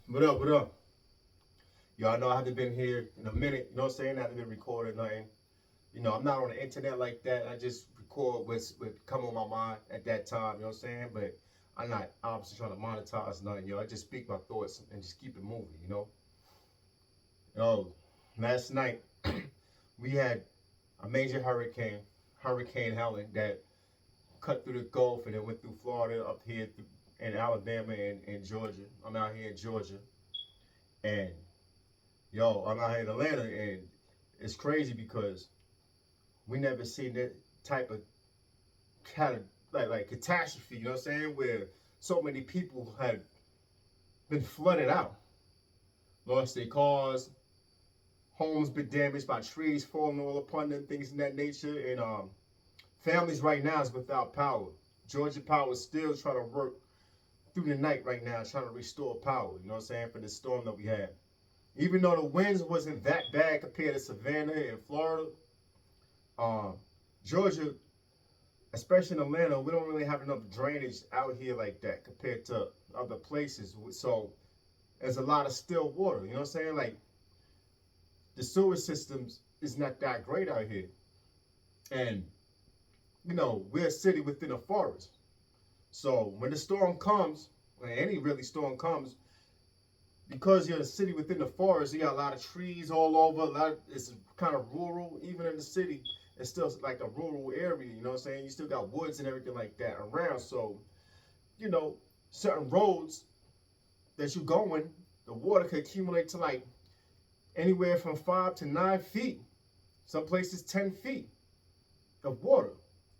What up, what up? Y'all know I haven't been here in a minute, you know what I'm saying? I haven't been recording nothing. I'm not on the internet like that. I just record what's what come on my mind at that time, you know what I'm saying? But I'm not obviously trying to monetize nothing, I just speak my thoughts and just keep it moving. Yo, last night we had a major hurricane, Hurricane Helen, that cut through the Gulf and then went through Florida up here in Alabama and Georgia. I'm out here in Georgia. And I'm out here in Atlanta, and it's crazy because we never seen that type of kind of like catastrophe. You know what I'm saying? Where so many people had been flooded out, lost their cars, homes been damaged by trees falling all upon them, things in that nature, and families right now is without power. Georgia Power is still trying to work through the night right now, trying to restore power. You know what I'm saying? For the storm that we had. Even though the winds wasn't that bad compared to Savannah and Florida, Georgia, especially in Atlanta, we don't really have enough drainage out here like that compared to other places. So there's a lot of still water. You know what I'm saying? Like the sewer systems is not that great out here. And, we're a city within a forest. So when the storm comes, when any really storm comes, because you're a city within the forest, you got a lot of trees all over. It's kind of rural. Even in the city, it's still like a rural area. You know what I'm saying? You still got woods and everything like that around. So, certain roads that you're going, the water could accumulate to like anywhere from 5 to 9 feet. Some places 10 feet of water.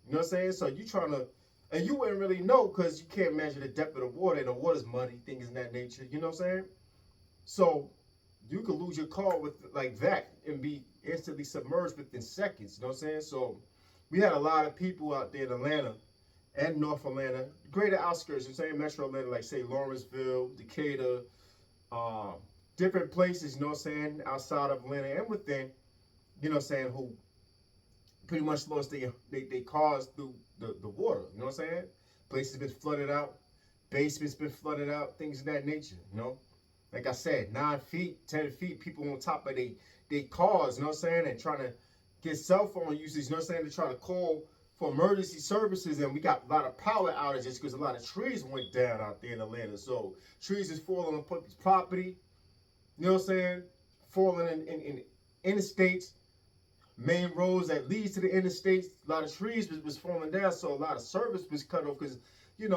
You know what I'm saying? So you trying to, and you wouldn't really know because you can't measure the depth of the water. And the water's muddy, things in that nature. You know what I'm saying? So you could lose your car with like that and be instantly submerged within seconds. You know what I'm saying? So we had a lot of people out there in Atlanta and North Atlanta, greater outskirts, Metro Atlanta, like say Lawrenceville, Decatur, different places, you know what I'm saying, outside of Atlanta and within, who pretty much lost their cars through the water, you know what I'm saying? Places been flooded out, basements been flooded out, things of that nature. Like I said, 9 feet, 10 feet, people on top of they cars, you know what I'm saying, and trying to get cell phone usage, you know what I'm saying, to try to call for emergency services, and we got a lot of power outages because a lot of trees went down out there in Atlanta. So trees is falling on people's property, you know what I'm saying, falling in interstates, main roads that leads to the interstates. A lot of trees was falling down, so a lot of service was cut off because, a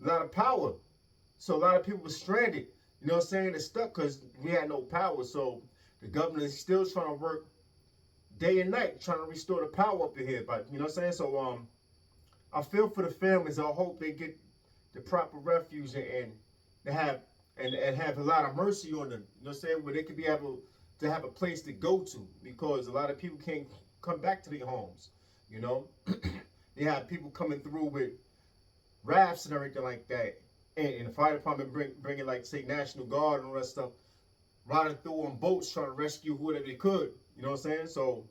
lot of power. So a lot of people were stranded. You know what I'm saying? They're stuck because we had no power. So the government is still trying to work day and night, trying to restore the power up in here. But you know what I'm saying? So I feel for the families. I hope they get the proper refuge and they have and have a lot of mercy on them. You know what I'm saying? Where they could be able to have a place to go to, because a lot of people can't come back to their homes. They have people coming through with rafts and everything like that. And the fire department bringing like say National Guard and all that stuff, riding through on boats trying to rescue whoever they could. You know what I'm saying? So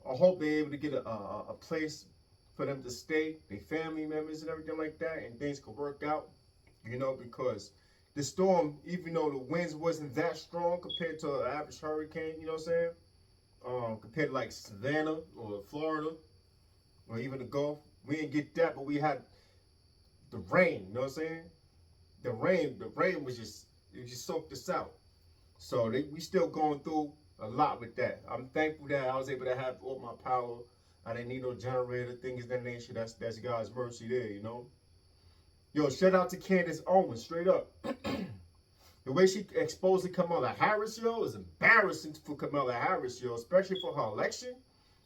I hope they're able to get a place for them to stay, their family members and everything like that, and things could work out. Because the storm, even though the winds wasn't that strong compared to an average hurricane, you know what I'm saying? Compared to like Savannah or Florida or even the Gulf, we didn't get that, but we had the rain, you know what I'm saying? The rain was it just soaked us out. So we still going through a lot with that. I'm thankful that I was able to have all my power. I didn't need no generator, things of that nature. That's God's mercy there. Yo, shout out to Candace Owens, straight up. The way she exposed Kamala Harris, is embarrassing for Kamala Harris, especially for her election.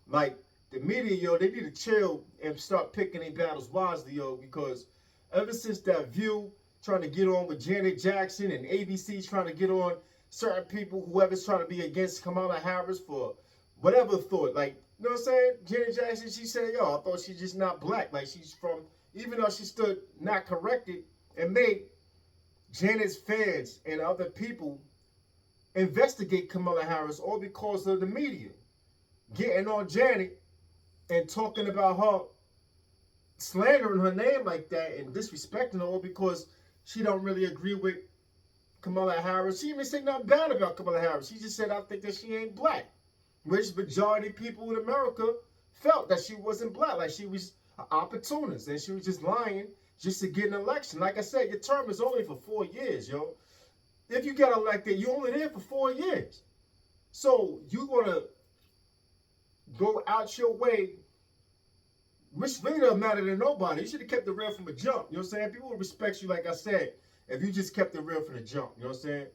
Like, the media, they need to chill and start picking their battles wisely, because ever since that View trying to get on with Janet Jackson and ABC trying to get on certain people, whoever's trying to be against Kamala Harris for whatever thought. Like, you know what I'm saying? Janet Jackson, she said, I thought she's just not black. Like, she's from, even though she stood not corrected and made Janet's fans and other people investigate Kamala Harris all because of the media getting on Janet and talking about her, slandering her name like that and disrespecting her all because she don't really agree with Kamala Harris. She didn't even say nothing bad about Kamala Harris. She just said, I think that she ain't black. Which majority of people in America felt that she wasn't black. Like she was an opportunist. And she was just lying just to get an election. Like I said, your term is only for 4 years, yo. If you get elected, you're only there for 4 years. So you're going to go out your way, which really doesn't matter to nobody. You should have kept it real from the jump. You know what I'm saying? People would respect you, like I said, if you just kept it real from the jump. You know what I'm saying?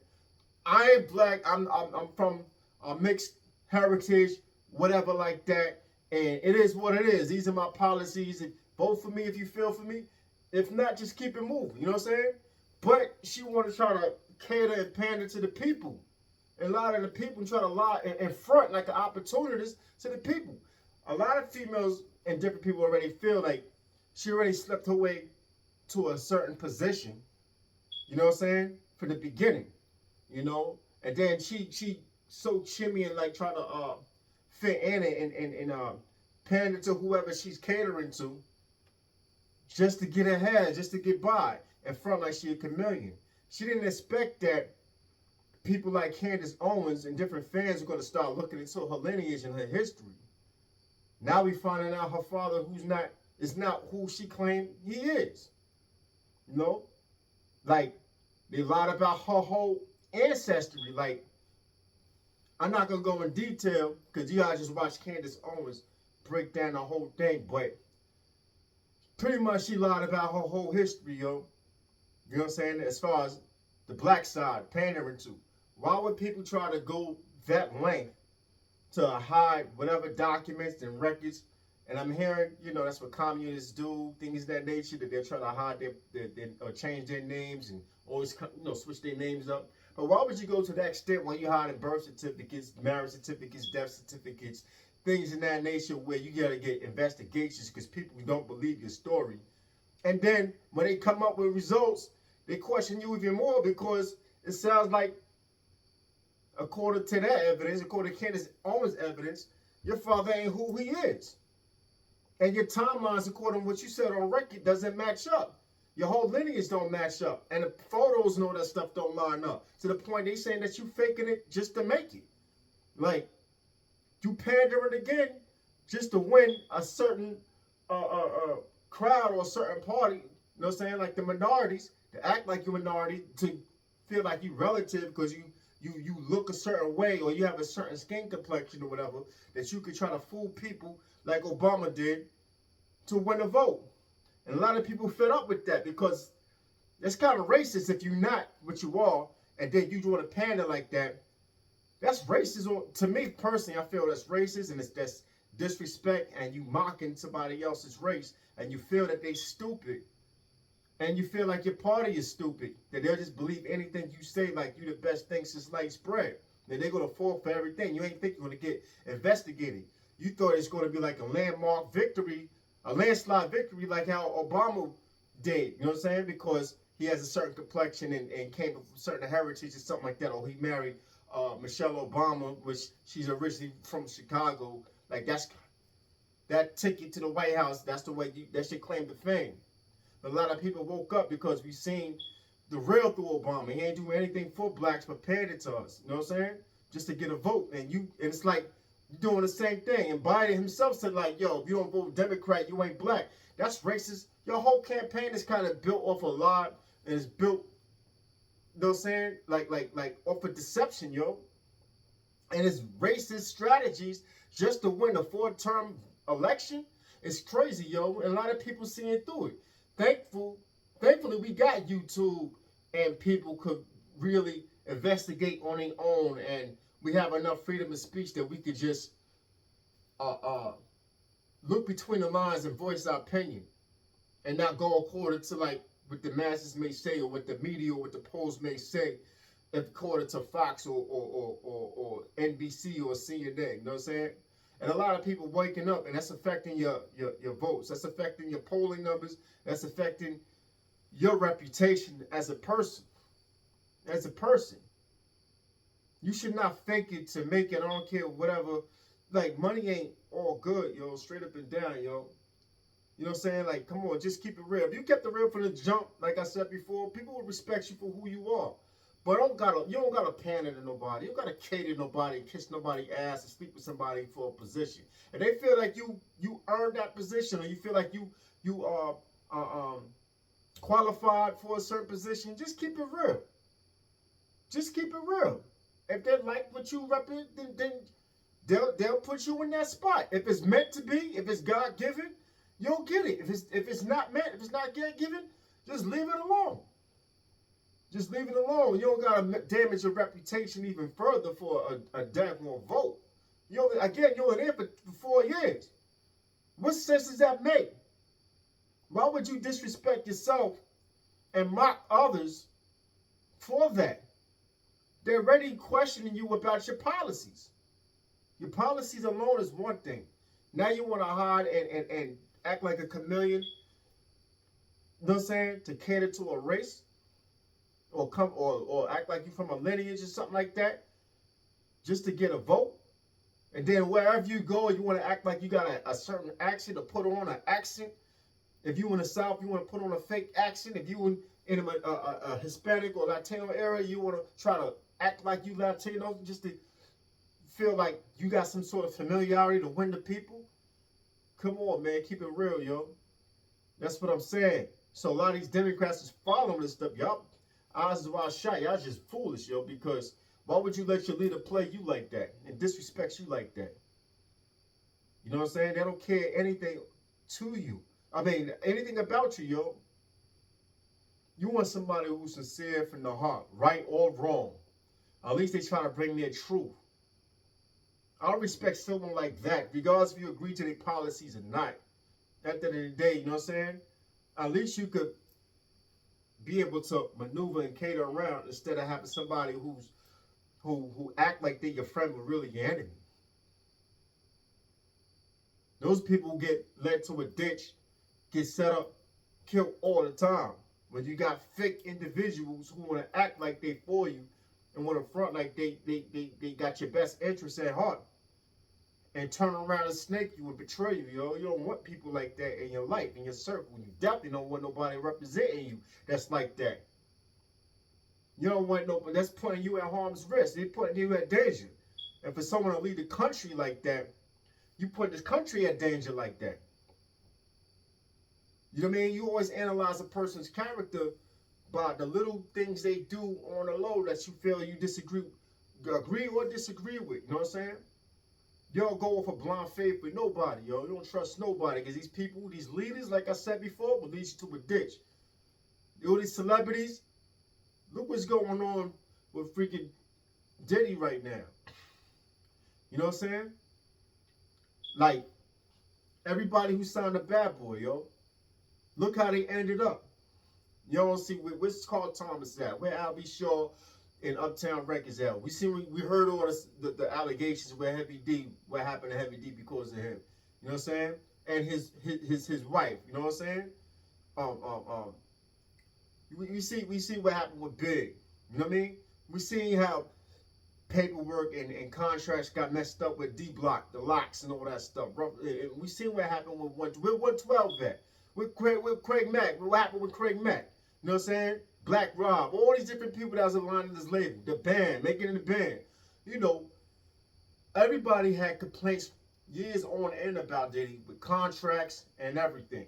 I ain't black. I'm from a mixed heritage, whatever like that. And it is what it is. These are my policies. And vote for me if you feel for me. If not, just keep it moving. You know what I'm saying? But she want to try to cater and pander to the people. And a lot of the people try to lie in front like an opportunist to the people. A lot of females and different people already feel like she already slept her way to a certain position. You know what I'm saying? From the beginning. You know? And then she so chimmy and like try to fit in and pander to whoever she's catering to just to get ahead, just to get by in front like she a chameleon. She didn't expect that people like Candace Owens and different fans are going to start looking into her lineage and her history. Now we finding out her father is not who she claimed he is. You know? Like, they lied about her whole ancestry. Like, I'm not going to go in detail because you guys just watch Candace Owens break down the whole thing, but pretty much she lied about her whole history, yo. You know what I'm saying? As far as the black side, pandering to. Why would people try to go that length to hide whatever documents and records? And I'm hearing, you know, that's what communists do, things of that nature, that they're trying to hide or change their names and always, you know, switch their names up. But why would you go to that extent when you're hiding birth certificates, marriage certificates, death certificates, things in that nature where you got to get investigations because people don't believe your story? And then when they come up with results, they question you even more because it sounds like, according to that evidence, according to Candace Owens' evidence, your father ain't who he is. And your timelines, according to what you said on record, doesn't match up. Your whole lineage don't match up. And the photos and all that stuff don't line up. To the point they saying that you faking it just to make it. Like, you pandering again just to win a certain crowd or a certain party. You know what I'm saying? Like the minorities, to act like you're a minority, to feel like you relative because you look a certain way or you have a certain skin complexion or whatever, that you could try to fool people like Obama did to win a vote. And a lot of people fed up with that because it's kind of racist if you're not what you are and then you want to pander like that. That's racist. To me personally, I feel that's racist and that's disrespect, and you mocking somebody else's race and you feel that they stupid. And you feel like your party is stupid, that they'll just believe anything you say like you the best thing since sliced bread. That they're going to fall for everything. You ain't think you're going to get investigated. You thought it's going to be like a landmark victory, a landslide victory like how Obama did. You know what I'm saying? Because he has a certain complexion and came from a certain heritage or something like that. Or he married Michelle Obama, which she's originally from Chicago. Like that ticket to the White House, that's the way that's your claim to fame. But a lot of people woke up because we seen the real through Obama. He ain't doing anything for blacks, but paid it to us. You know what I'm saying? Just to get a vote. And it's like you're doing the same thing. And Biden himself said, like, yo, if you don't vote Democrat, you ain't black. That's racist. Your whole campaign is kind of built off a lie and it's built, you know what I'm saying? Like off of deception, yo. And it's racist strategies just to win a 4-term election. It's crazy, yo. And a lot of people seeing through it. Thankfully, we got YouTube and people could really investigate on their own, and we have enough freedom of speech that we could just look between the lines and voice our opinion, and not go according to like what the masses may say or what the media or what the polls may say, according to Fox or NBC or CNN. You know what I'm saying? And a lot of people waking up, and that's affecting your votes. That's affecting your polling numbers. That's affecting your reputation as a person. As a person. You should not fake it to make it. I don't care whatever. Like, money ain't all good, yo. Straight up and down, yo. You know what I'm saying? Like, come on, just keep it real. If you kept it real from the jump, like I said before, people would respect you for who you are. But you don't gotta pander to nobody. You don't gotta cater to nobody, kiss nobody's ass, and sleep with somebody for a position. And they feel like you earned that position, or you feel like you are qualified for a certain position. Just keep it real. Just keep it real. If they like what you represent, then they'll put you in that spot. If it's meant to be, if it's God given, you'll get it. If it's not meant, if it's not God given, just leave it alone. Just leave it alone. You don't gotta damage your reputation even further for a daggone vote. You're in there for 4 years. What sense does that make? Why would you disrespect yourself and mock others for that? They're already questioning you about your policies. Your policies alone is one thing. Now you want to hide and act like a chameleon, you know what I'm saying, to cater to a race, or act like you from a lineage or something like that, just to get a vote. And then wherever you go, you want to act like you got a certain accent, to put on an accent. If you in the South, you want to put on a fake accent. If you in a Hispanic or Latino area, you want to try to act like you Latino just to feel like you got some sort of familiarity to win the people. Come on, man. Keep it real, yo. That's what I'm saying. So a lot of these Democrats is following this stuff. Y'all eyes is wide shut. Y'all just foolish, yo, because why would you let your leader play you like that and disrespect you like that? You know what I'm saying? They don't care anything to you. I mean, anything about you, yo. You want somebody who's sincere from the heart, right or wrong. At least they try to bring their truth. I respect someone like that, regardless if you agree to their policies or not. At the end of the day, you know what I'm saying? At least you could be able to maneuver and cater around instead of having somebody who act like they're your friend but really your enemy. Those people get led to a ditch, get set up, killed all the time. When you got fake individuals who want to act like they for you and want to front like they got your best interests at heart, and turn around and snake you and betray you, yo. You don't want people like that in your life, in your circle. You definitely don't want nobody representing you that's like that. You don't want nobody that's putting you at harm's risk. They're putting you at danger. And for someone to lead the country like that, you put this country at danger like that. You know what I mean? You always analyze a person's character by the little things they do on the low that you feel you agree or disagree with. You know what I'm saying? You don't go off a blind faith with nobody, yo. You don't trust nobody because these people, these leaders, like I said before, will lead you to a ditch. All these celebrities, look what's going on with freaking Diddy right now. You know what I'm saying? Like, everybody who signed a Bad Boy, yo. Look how they ended up. You don't see where's Carl Thomas at? Where Al B. Shaw in Uptown Records at? We heard all the allegations with Heavy D, what happened to Heavy D because of him. You know what I'm saying? And his wife. You know what I'm saying? We see what happened with Big. You know what I mean? We see how paperwork and contracts got messed up with D Block, the locks and all that stuff. We see what happened with 112 at. With Craig Mack. What happened with Craig Mack? You know what I'm saying? Black Rob. All these different people that was aligned in this label. The band. Making it in the band. You know, everybody had complaints years on end about Diddy with contracts and everything.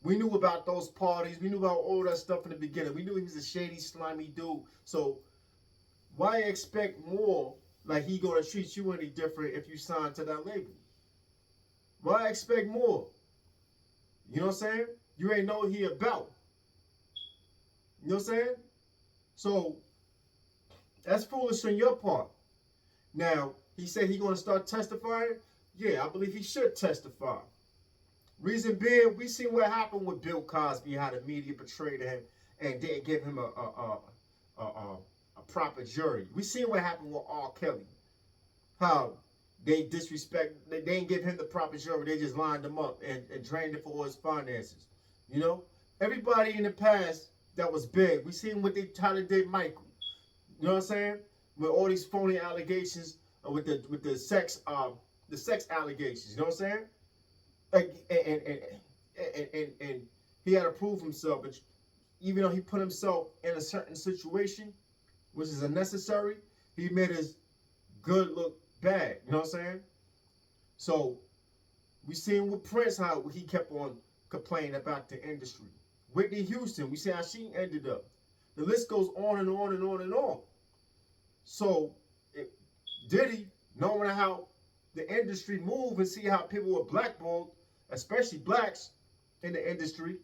We knew about those parties. We knew about all that stuff in the beginning. We knew he was a shady, slimy dude. So why expect more like he gonna treat you any different if you sign to that label? Why expect more? You know what I'm saying? You ain't know what he about. You know what I'm saying? So, that's foolish on your part. Now, he said he going to start testifying. Yeah, I believe he should testify. Reason being, we seen what happened with Bill Cosby, how the media portrayed him and didn't give him a proper jury. We seen what happened with R. Kelly. How they didn't give him the proper jury. They just lined him up and drained it for all his finances. You know? Everybody in the past that was big, we seen how they did Michael. You know what I'm saying? With all these phony allegations, with the sex allegations. You know what I'm saying? And he had to prove himself. But even though he put himself in a certain situation, which is unnecessary. He made his good look bad. You know what I'm saying? So we seen with Prince how he kept on complaining about the industry. Whitney Houston, we see how she ended up. The list goes on and on and on and on. So Diddy, knowing how the industry move and see how people were blackballed, especially blacks in the industry,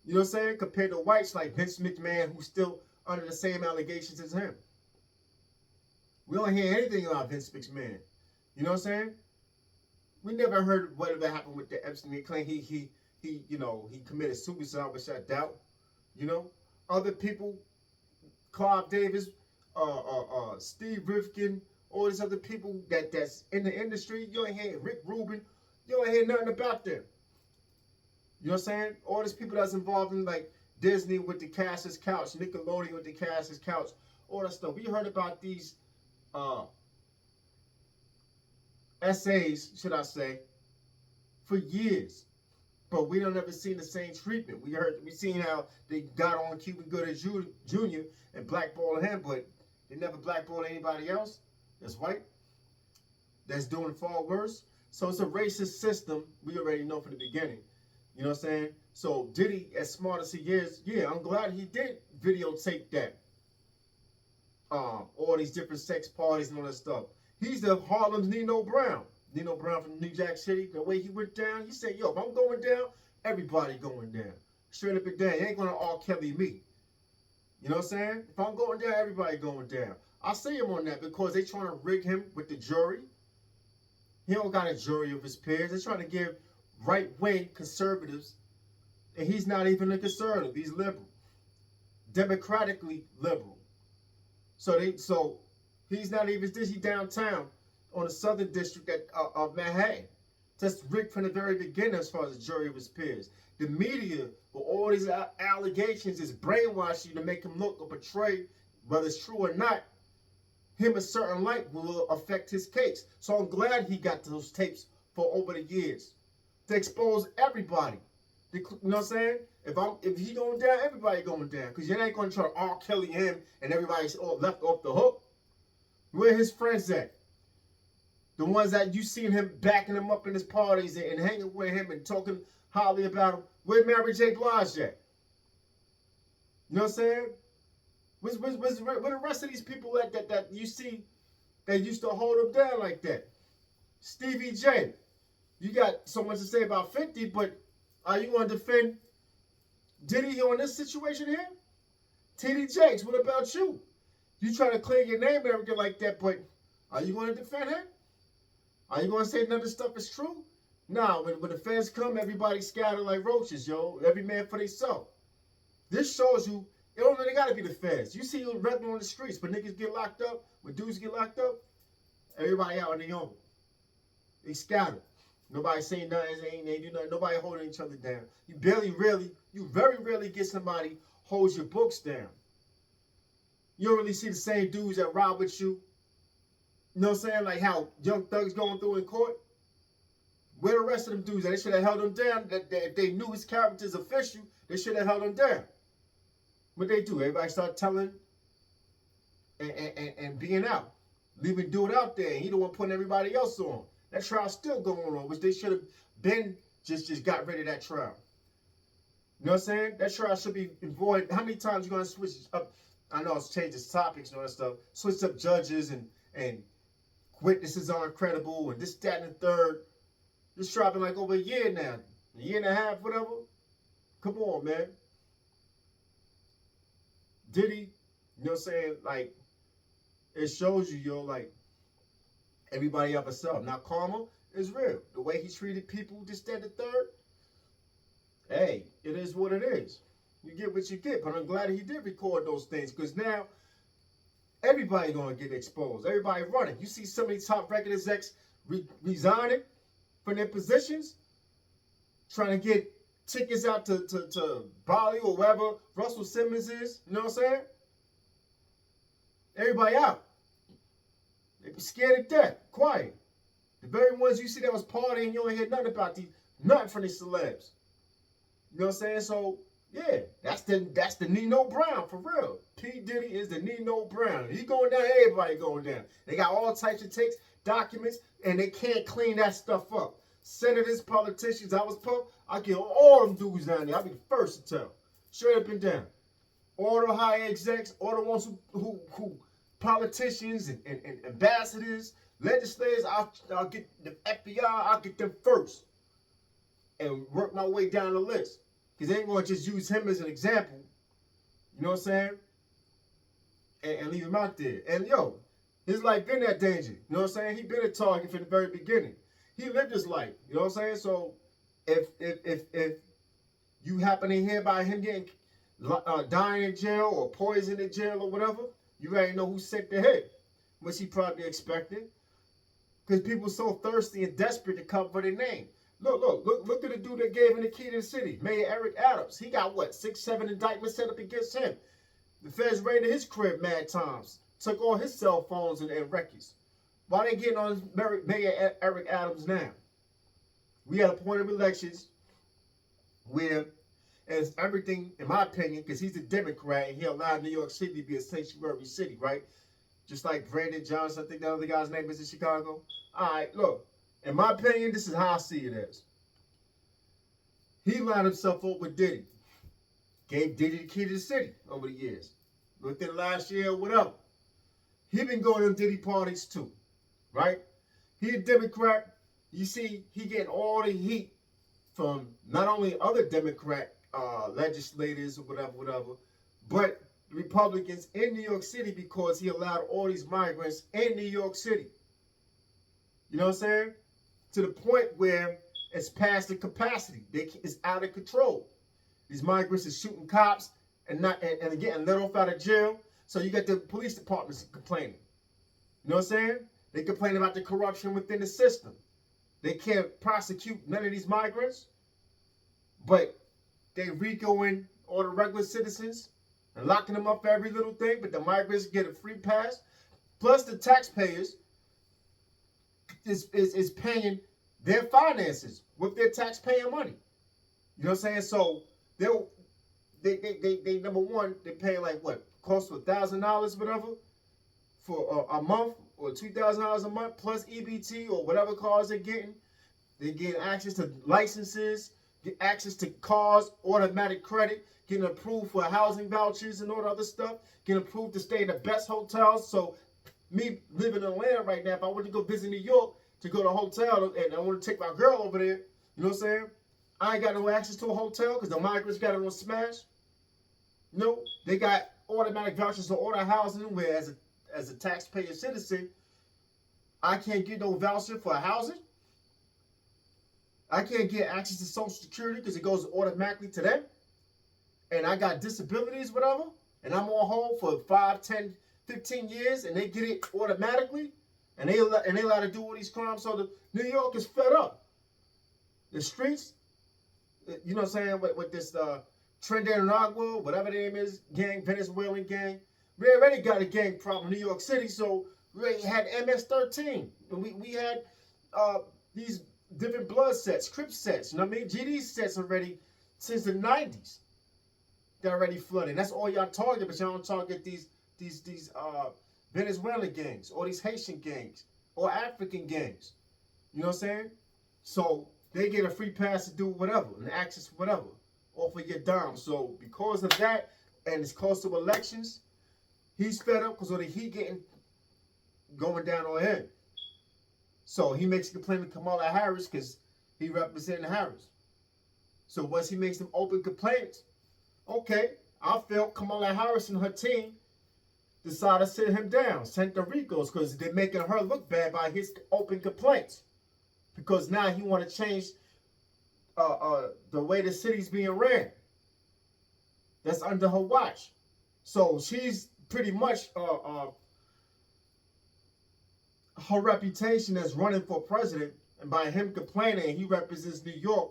you know what I'm saying, compared to whites like Vince McMahon, who's still under the same allegations as him. We don't hear anything about Vince McMahon. You know what I'm saying? We never heard whatever happened with the Epstein claim. He committed suicide, which I doubt. You know, other people, Clive Davis, Steve Rifkin, all these other people that's in the industry. You ain't hear Rick Rubin. You ain't hear nothing about them. You know what I'm saying? All these people that's involved in like Disney with the Cass's Couch, Nickelodeon with the Cass's Couch, all that stuff. We heard about these essays, should I say, for years. But we don't ever seen the same treatment. We seen how they got on Cuban Gooding Jr. and blackballed him, but they never blackballed anybody else that's white, that's doing far worse. So it's a racist system. We already know from the beginning. You know what I'm saying? So Diddy, as smart as he is, yeah, I'm glad he did videotape that. All these different sex parties and all that stuff. He's the Harlem's Nino Brown. Nino Brown from New Jack City. The way he went down, he said, yo, if I'm going down, everybody going down. Straight up and down. You ain't going to R. Kelly me. You know what I'm saying? If I'm going down, everybody going down. I see him on that because they trying to rig him with the jury. He don't got a jury of his peers. They're trying to give right-wing conservatives, and he's not even a conservative. He's liberal. Democratically liberal. So he's not even, he's downtown on the Southern District of Manhattan. That's rigged from the very beginning as far as the jury of his peers. The media, with all these allegations, is brainwashing you to make him look or portray, whether it's true or not, him a certain light will affect his case. So I'm glad he got those tapes for over the years to expose everybody. You know what I'm saying? If he going down, everybody going down. Because you ain't going to try to R. Kelly him and everybody's all left off the hook. Where his friends at? The ones that you seen him backing him up in his parties and hanging with him and talking highly about him. Where Mary J. Blige at? You know what I'm saying? Where the rest of these people at that you see that used to hold him down like that? Stevie J. You got so much to say about 50, but are you going to defend Diddy on this situation here? TD Jakes, what about you? You trying to clear your name and everything like that, but are you going to defend him? Are you going to say none of this stuff is true? Nah, when the feds come, everybody scattered like roaches, yo. Every man for themselves. This shows you, it don't really got to be the feds. You see regular on the streets, but niggas get locked up, when dudes get locked up, everybody out on their own. They scattered. Nobody saying nothing, they do nothing. Nobody holding each other down. You very rarely get somebody holds your books down. You don't really see the same dudes that rob with you. You know what I'm saying? Like how Young Thug's going through in court. Where the rest of them dudes at? They should have held him down. If they knew his character's official, they should have held him down. What they do? Everybody start telling and being out. Leaving dude out there. And he the one putting everybody else on. That trial's still going on, which they should have been just got rid of that trial. You know what I'm saying? That trial should be void. How many times you going to switch up? I know it's changed its topics and all that stuff. Switch up judges and witnesses aren't credible and this, that, and the third. This trial been like over a year now. A year and a half, whatever. Come on, man. Diddy, you know what I'm saying? Like, it shows you, yo, like, everybody have a self. Now, karma is real. The way he treated people, this, that, and the third. Hey, it is what it is. You get what you get. But I'm glad he did record those things. Because now, everybody going to get exposed. Everybody running. You see so many top record execs resigning from their positions. Trying to get tickets out to Bali or wherever Russell Simmons is. You know what I'm saying? Everybody out. They be scared to death. Quiet. The very ones you see that was partying, you ain't hear nothing about these. Nothing from these celebs. You know what I'm saying? So, Yeah, that's the Nino Brown for real. P Diddy is the Nino Brown. He going down, everybody going down. They got all types of tapes, documents, and they can't clean that stuff up. Senators, politicians, I was Puff, I get all them dudes down there. I'll be the first to tell. Straight up and down. All the high execs, all the ones who politicians and ambassadors, legislators, I'll get the FBI, I'll get them first. And work my way down the list. Because they ain't going to just use him as an example. You know what I'm saying? And leave him out there. And yo, his life been that danger. You know what I'm saying? He been a target from the very beginning. He lived his life. You know what I'm saying? So if you happen to hear about him getting dying in jail or poisoned in jail or whatever, you already know who sent the hit. Which he probably expected. Because people are so thirsty and desperate to cover their name. Look at the dude that gave him the key to the city, Mayor Eric Adams. He got what, 6, 7 indictments set up against him. The feds raided his crib mad times, took all his cell phones and records. Why they getting on Mayor Eric Adams now? We had a point of elections where, as everything, in my opinion, because he's a Democrat and he allowed New York City to be a sanctuary city, right? Just like Brandon Johnson, I think that other guy's name is in Chicago. All right, look. In my opinion, this is how I see it as. He lined himself up with Diddy. Gave Diddy the key to the city over the years. Within the last year or whatever. He been going to them Diddy parties too. Right? He a Democrat. You see, he getting all the heat from not only other Democrat legislators or whatever, but the Republicans in New York City because he allowed all these migrants in New York City. You know what I'm saying? To the point where it's past the capacity. It's out of control. These migrants are shooting cops and getting let off out of jail. So you got the police departments complaining. You know what I'm saying? They complain about the corruption within the system. They can't prosecute none of these migrants, but they RICOing all the regular citizens and locking them up for every little thing, but the migrants get a free pass. Plus the taxpayers is paying their finances with their taxpayer money. You know what I'm saying? So they number one, they pay like what? Close to $1,000, whatever, for a month, or $2,000 a month plus EBT or whatever cars they're getting. They get access to licenses, get access to cars, automatic credit, getting approved for housing vouchers and all the other stuff, getting approved to stay in the best hotels. So me living in Atlanta right now, if I were to go visit New York to go to a hotel and I want to take my girl over there, you know what I'm saying? I ain't got no access to a hotel because the migrants got it on smash. No, they got automatic vouchers for all the housing where as a taxpayer citizen, I can't get no voucher for housing. I can't get access to Social Security because it goes automatically to them. And I got disabilities, whatever, and I'm on hold for 5, 10, 15 years, and they get it automatically, and they allowed to do all these crimes. So New York is fed up. The streets, you know what I'm saying, with this Trinidad, whatever the name is, gang, Venezuelan gang. We already got a gang problem in New York City, so we had MS-13. And we had these different blood sets, Crip sets, you know what I mean? GD sets already since the 90s. They're already flooding. That's all y'all target, but y'all don't target these Venezuelan gangs, or these Haitian gangs, or African gangs. You know what I'm saying? So they get a free pass to do whatever, and access to whatever, off of your dime. So because of that, and it's close to elections, he's fed up because of the heat going down on him. So he makes a complaint to Kamala Harris because he representing Harris. So once he makes them open complaints, okay, I felt Kamala Harris and her team decided to sit him down, sent the RICOs, because they're making her look bad by his open complaints. Because now he want to change the way the city's being ran. That's under her watch. So she's pretty much her reputation as running for president, and by him complaining, he represents New York,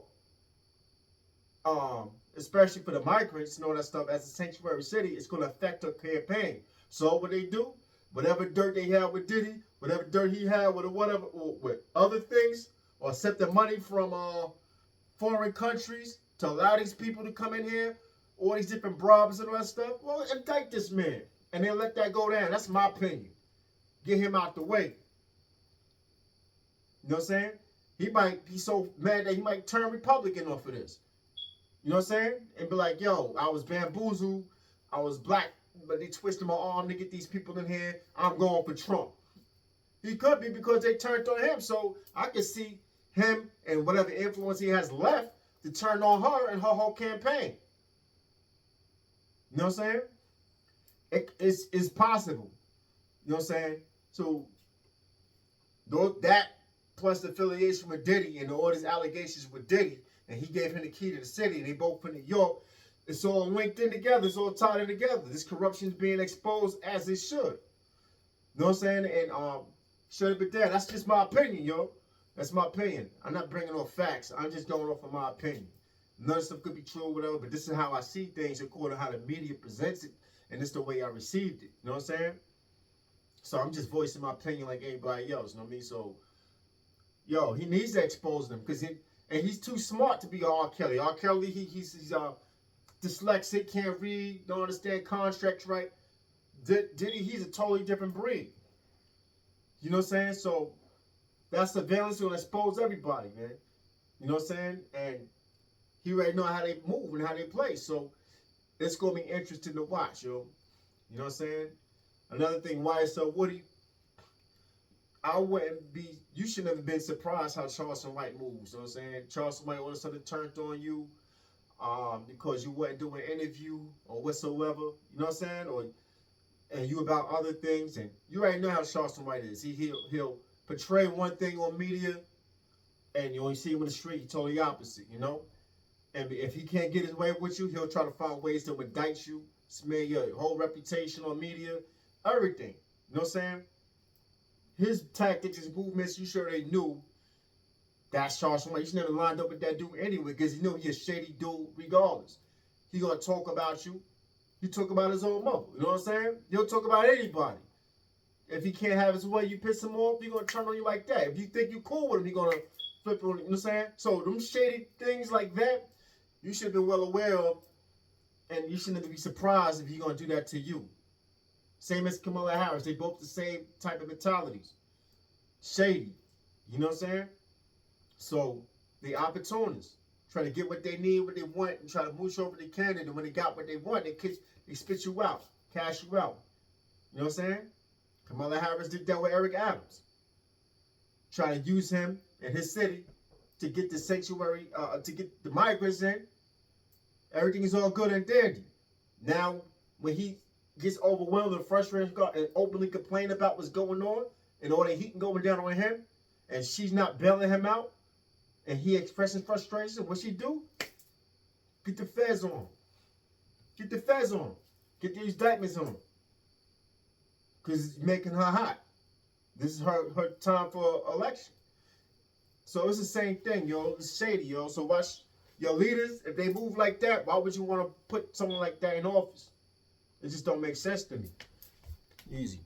especially for the migrants and all that stuff, as a sanctuary city, it's going to affect her campaign. So what they do, whatever dirt they have with Diddy, whatever dirt he had with whatever, or with other things, or accept the money from foreign countries to allow these people to come in here, all these different bribes and all that stuff. Well, indict this man and then let that go down. That's my opinion. Get him out the way. You know what I'm saying? He might be so mad that he might turn Republican off of this. You know what I'm saying? And be like, yo, I was bamboozled. I was black, but they twisted my arm to get these people in here. I'm going for Trump. He could be because they turned on him. So I can see him and whatever influence he has left to turn on her and her whole campaign. You know what I'm saying? It's possible. You know what I'm saying? So that plus the affiliation with Diddy and all these allegations with Diddy, and he gave him the key to the city, and they both from New York. It's all linked in together. It's all tied in together. This corruption is being exposed as it should. You know what I'm saying? And should have been there. That's just my opinion, yo. That's my opinion. I'm not bringing on facts. I'm just going off of my opinion. None of stuff could be true or whatever, but this is how I see things according to how the media presents it, and this is the way I received it. You know what I'm saying? So I'm just voicing my opinion like everybody else. You know what I mean? So, yo, he needs to expose them because he's too smart to be R. Kelly. R. Kelly, he's dyslexic, can't read, don't understand contracts right. Diddy, he's a totally different breed. You know what I'm saying? So that surveillance will expose everybody, man. You know what I'm saying? And he already know how they move and how they play. So it's going to be interesting to watch, yo. You know what I'm saying? Another thing, YSL Woody, you shouldn't have been surprised how Charlston White moves. You know what I'm saying? Charlston White all of a sudden turned on you because you wasn't doing an interview or whatsoever. You know what I'm saying? And you about other things. And you already know how Charlston White is. He'll portray one thing on media, and you only see him in the street, he's totally opposite, you know? And if he can't get his way with you, he'll try to find ways to indict you, smear your whole reputation on media, everything. You know what I'm saying? His tactics, his movements, you sure they knew that's Charlston White. You should never lined up with that dude anyway, because he knew he's a shady dude regardless. He gonna talk about you. He talk about his own mother. You know what I'm saying? He'll talk about anybody. If he can't have his way, you piss him off, he gonna turn on you like that. If you think you cool with him, he gonna flip on you. You know what I'm saying? So them shady things like that, you should have been well aware of, and you shouldn't be surprised if he's gonna do that to you. Same as Kamala Harris. They both the same type of mentalities. Shady. You know what I'm saying? So they opportunists. Try to get what they need, what they want, and try to mooch over the candidate. And when they got what they want, they spit you out, cash you out. You know what I'm saying? Kamala Harris did that with Eric Adams. Trying to use him in his city to get the sanctuary, to get the migrants in. Everything is all good and dandy. Now, when he gets overwhelmed and frustrated and openly complain about what's going on and all the heat going down on him, and she's not bailing him out, and he expressing frustration, what she do? Get the feds on. Get the feds on. Get these indictments on. Because it's making her hot. This is her time for election. So it's the same thing, yo. It's shady, yo. So watch your leaders. If they move like that, why would you want to put someone like that in office? It just don't make sense to me. Easy.